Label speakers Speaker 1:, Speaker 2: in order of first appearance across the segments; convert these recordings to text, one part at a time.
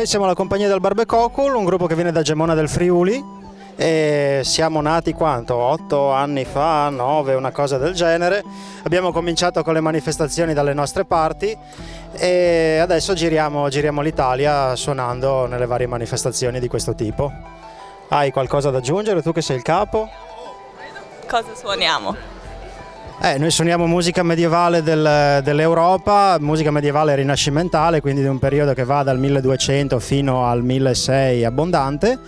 Speaker 1: Noi siamo la compagnia del Barbecocul, un gruppo che viene da Gemona del Friuli e siamo nati quanto? 8 anni fa, 9, una cosa del genere. Abbiamo cominciato con le manifestazioni dalle nostre parti e adesso giriamo l'Italia suonando nelle varie manifestazioni di questo tipo. Hai qualcosa da aggiungere, tu che sei il capo?
Speaker 2: Cosa suoniamo?
Speaker 1: Noi suoniamo musica medievale dell'Europa, musica medievale rinascimentale, quindi di un periodo che va dal 1200 fino al 1600 abbondante.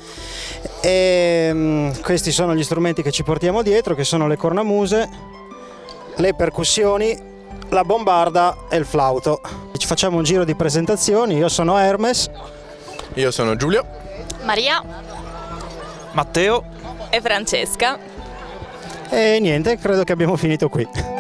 Speaker 1: E questi sono gli strumenti che ci portiamo dietro, che sono le cornamuse, le percussioni, la bombarda e il flauto. Ci facciamo un giro di presentazioni. Io sono Hermes.
Speaker 3: Io sono Giulio.
Speaker 2: Maria.
Speaker 4: Matteo.
Speaker 2: E Francesca.
Speaker 1: E niente, credo che abbiamo finito qui.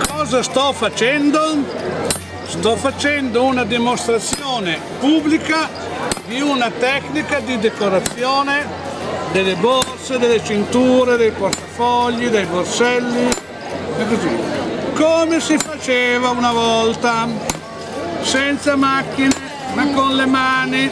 Speaker 5: Cosa sto facendo? Sto facendo una dimostrazione pubblica di una tecnica di decorazione delle borse, delle cinture, dei portafogli, dei borselli e così. Come si faceva una volta, senza macchine, ma con le mani.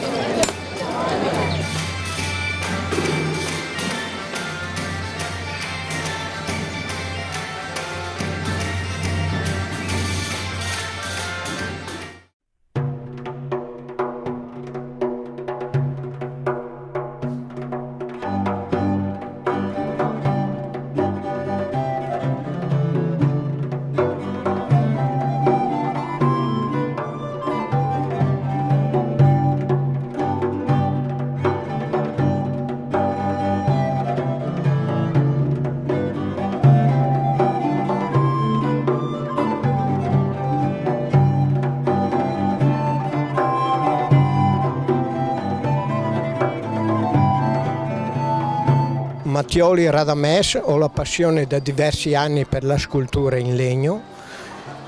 Speaker 6: Mattioli Radames, ho la passione da diversi anni per la scultura in legno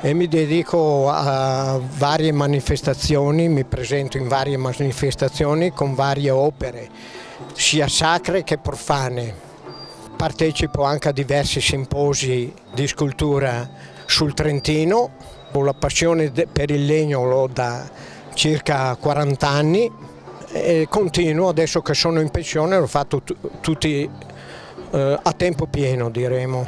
Speaker 6: e mi dedico a varie manifestazioni, mi presento in varie manifestazioni con varie opere, sia sacre che profane. Partecipo anche a diversi simposi di scultura sul Trentino, ho la passione per il legno l'ho da circa 40 anni e continuo, adesso che sono in pensione, l'ho fatto tutti a tempo pieno, diremo.